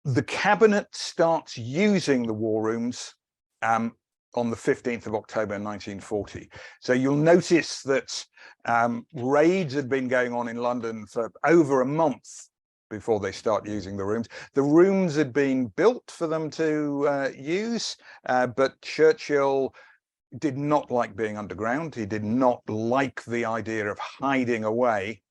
The cabinet starts using the war rooms on the 15th of October 1940. So you'll notice that raids had been going on in London for over a month before they start using the rooms. The rooms had been built for them to use, but Churchill did not like being underground. He did not like the idea of hiding away.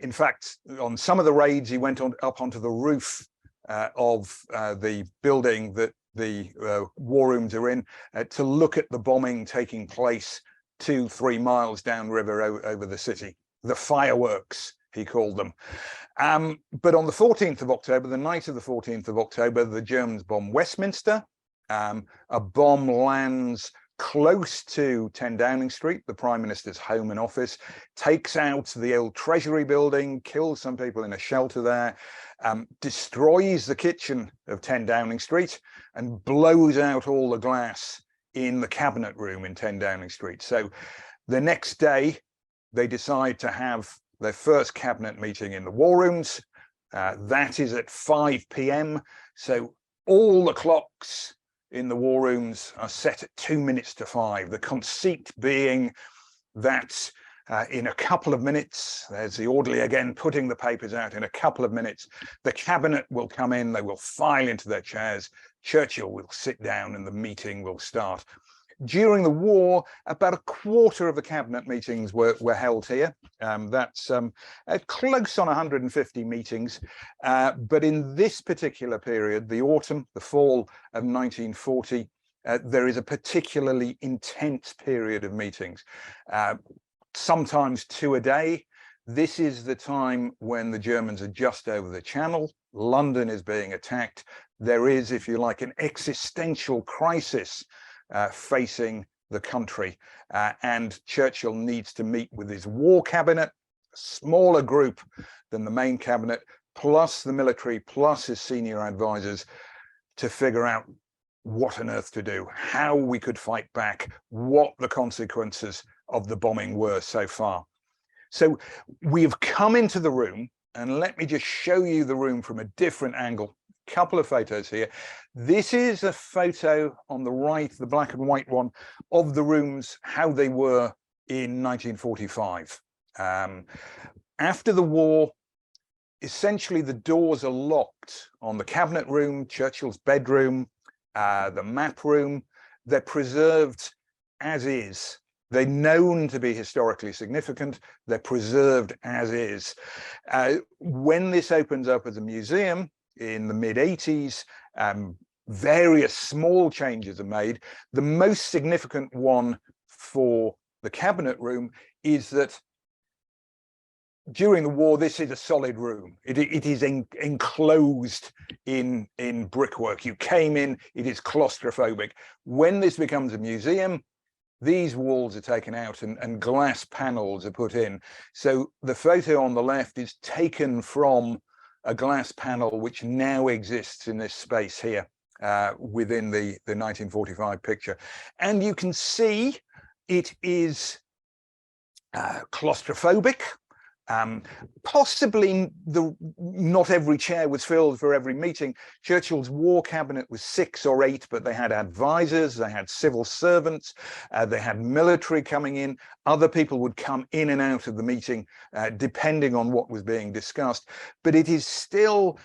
In fact, on some of the raids, he went up onto the roof of the building that the war rooms are in to look at the bombing taking place 2-3 miles downriver over the city. The fireworks, he called them. But on the 14th of October, the night of the 14th of October, the Germans bomb Westminster. A bomb lands close to 10 Downing Street, the Prime Minister's home and office, takes out the old Treasury building, kills some people in a shelter there, destroys the kitchen of 10 Downing Street, and blows out all the glass in the cabinet room in 10 Downing Street. So the next day, they decide to have their first cabinet meeting in the war rooms. That is at 5 p.m. So all the clocks in the war rooms are set at 2 minutes to 5. The conceit being that in a couple of minutes, there's the orderly again putting the papers out. In a couple of minutes, the cabinet will come in, they will file into their chairs, Churchill will sit down and the meeting will start. During the war, about a quarter of the cabinet meetings were held here. That's close on 150 meetings. But in this particular period, the autumn, the fall of 1940, there is a particularly intense period of meetings, sometimes 2 a day. This is the time when the Germans are just over the Channel. London is being attacked. There is, if you like, an existential crisis facing the country, and Churchill needs to meet with his war cabinet, a smaller group than the main cabinet, plus the military, plus his senior advisors, to figure out what on earth to do, how we could fight back, what the consequences of the bombing were so far. So we've come into the room, and let me just show you the room from a different angle. Couple of photos here. This is a photo on the right, the black and white one, of the rooms, how they were in 1945. After the war, essentially the doors are locked on the cabinet room, Churchill's bedroom, the map room. They're preserved as is. They're known to be historically significant. They're preserved as is. When this opens up as a museum, in the mid-80s, various small changes are made. The most significant one for the cabinet room is that during the war, this is a solid room. It is enclosed in brickwork. You came in, it is claustrophobic. When this becomes a museum, these walls are taken out and glass panels are put in. So the photo on the left is taken from a glass panel which now exists in this space here within the 1945 picture. And you can see it is claustrophobic. Possibly not every chair was filled for every meeting. Churchill's war cabinet was 6 or 8, but they had advisors, they had civil servants, they had military coming in. Other people would come in and out of the meeting depending on what was being discussed. But it is still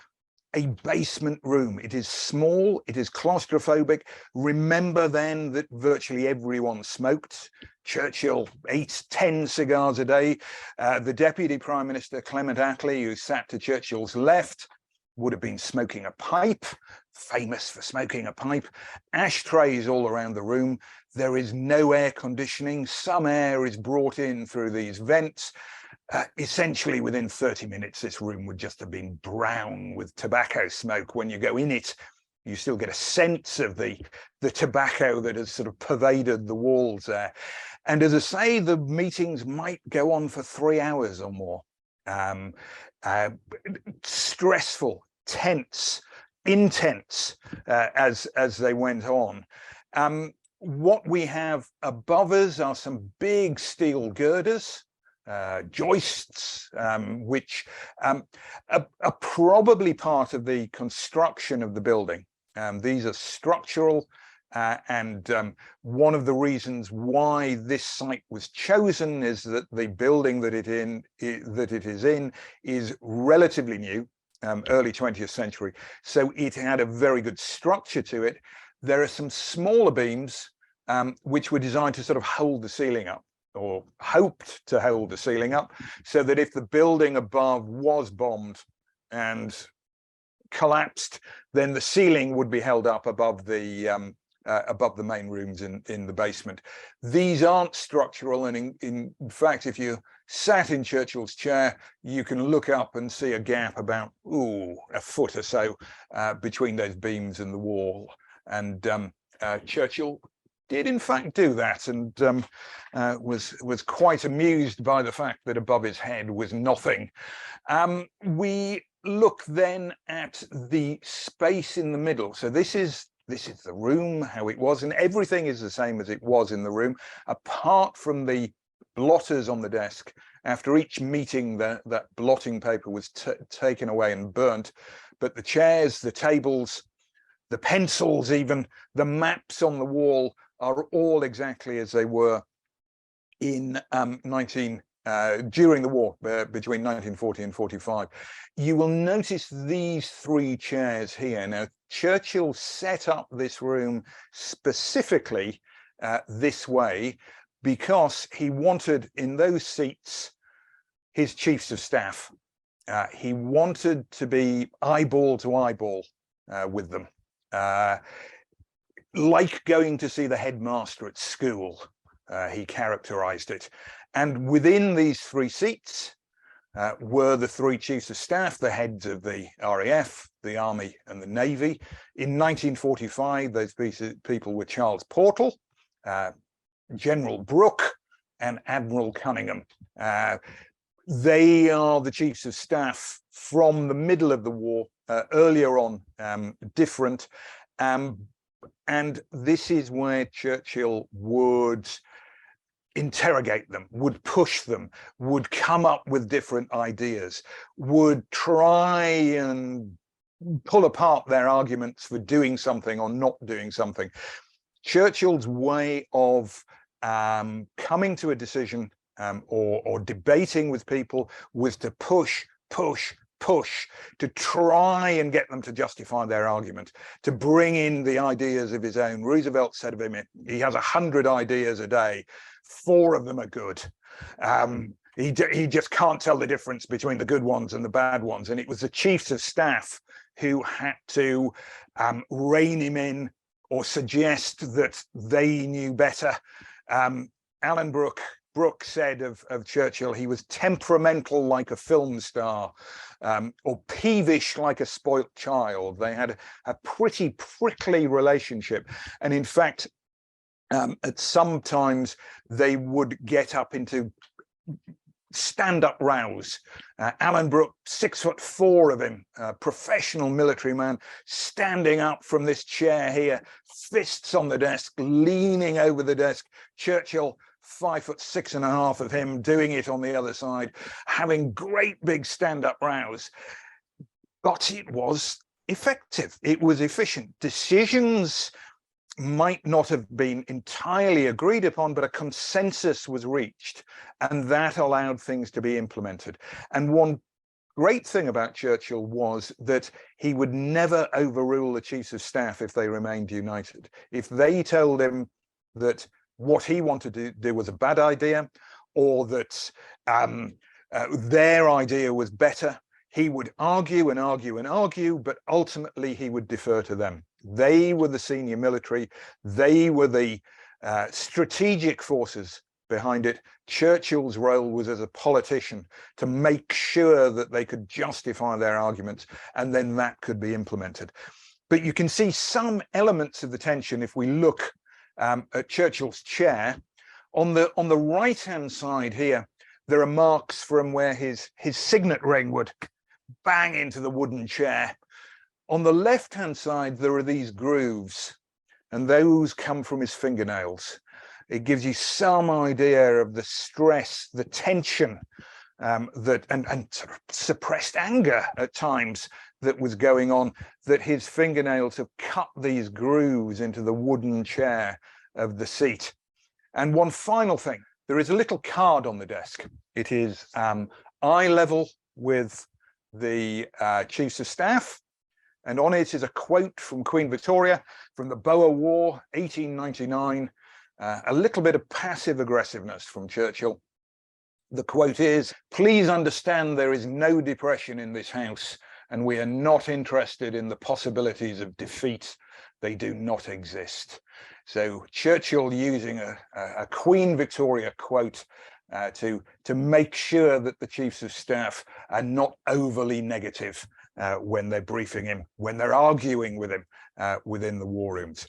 a basement room. It is small, it is claustrophobic. Remember then that virtually everyone smoked. Churchill ate 10 cigars a day. The Deputy Prime Minister, Clement Attlee, who sat to Churchill's left, would have been smoking a pipe, famous for smoking a pipe. Ashtrays all around the room. There is no air conditioning. Some air is brought in through these vents. Essentially, within 30 minutes, this room would just have been brown with tobacco smoke. When you go in it, you still get a sense of the tobacco that has sort of pervaded the walls there. And as I say, the meetings might go on for 3 hours or more. Stressful, tense, intense as they went on. What we have above us are some big steel girders. joists, which are probably part of the construction of the building. These are structural, and one of the reasons why this site was chosen is that the building that it is in is relatively new, early 20th century. So it had a very good structure to it. There are some smaller beams which were designed to sort of hold the ceiling up, or hoped to hold the ceiling up, so that if the building above was bombed and collapsed, then the ceiling would be held up above the main rooms in the basement. These aren't structural, and in fact, if you sat in Churchill's chair, you can look up and see a gap about a foot or so between those beams and the wall. And Churchill did in fact do that, and was quite amused by the fact that above his head was nothing. We look then at the space in the middle. So this is the room, how it was, and everything is the same as it was in the room, apart from the blotters on the desk. After each meeting, that blotting paper was taken away and burnt, but the chairs, the tables, the pencils, even the maps on the wall are all exactly as they were in during the war, between 1940 and 45. You will notice these three chairs here. Now, Churchill set up this room specifically this way because he wanted in those seats his chiefs of staff. He wanted to be eyeball to eyeball with them. Like going to see the headmaster at school, he characterized it. And within these three seats were the three chiefs of staff, the heads of the RAF, the Army and the Navy. In 1945, those people were Charles Portal, General Brooke and Admiral Cunningham. They are the chiefs of staff from the middle of the war, earlier on, different. And this is where Churchill would interrogate them, would push them, would come up with different ideas, would try and pull apart their arguments for doing something or not doing something. Churchill's way of coming to a decision or debating with people was to push, to try and get them to justify their argument, to bring in the ideas of his own. Roosevelt said of him, he has 100 ideas a day, 4 of them are good. He just can't tell the difference between the good ones and the bad ones. And it was the chiefs of staff who had to rein him in or suggest that they knew better. Alan Brooke said of Churchill, he was temperamental like a film star, or peevish like a spoilt child. They had a pretty prickly relationship. And in fact, at some times they would get up into stand-up rows. Alan Brooke, 6'4" of him, a professional military man, standing up from this chair here, fists on the desk, leaning over the desk. Churchill, 5'6.5" of him, doing it on the other side, having great big stand-up rows. But it was effective. It was efficient. Decisions might not have been entirely agreed upon, but a consensus was reached, and that allowed things to be implemented. And one great thing about Churchill was that he would never overrule the chiefs of staff if they remained united. If they told him that what he wanted to do was a bad idea, or that their idea was better, he would argue and argue and argue, but ultimately he would defer to them. They were the senior military. They were the strategic forces behind it. Churchill's role was as a politician to make sure that they could justify their arguments, and then that could be implemented. But you can see some elements of the tension if we look at Churchill's chair. On the right-hand side here, there are marks from where his signet ring would bang into the wooden chair. On the left-hand side, there are these grooves, and those come from his fingernails. It gives you some idea of the stress, the tension, that and sort of suppressed anger at times that was going on, that his fingernails have cut these grooves into the wooden chair of the seat. And one final thing, there is a little card on the desk. It is eye level with the Chiefs of Staff, and on it is a quote from Queen Victoria from the Boer War, 1899, a little bit of passive aggressiveness from Churchill. The quote is, "Please understand there is no depression in this house, and we are not interested in the possibilities of defeat. They do not exist." So Churchill using a Queen Victoria quote to make sure that the Chiefs of Staff are not overly negative when they're briefing him, when they're arguing with him within the war rooms.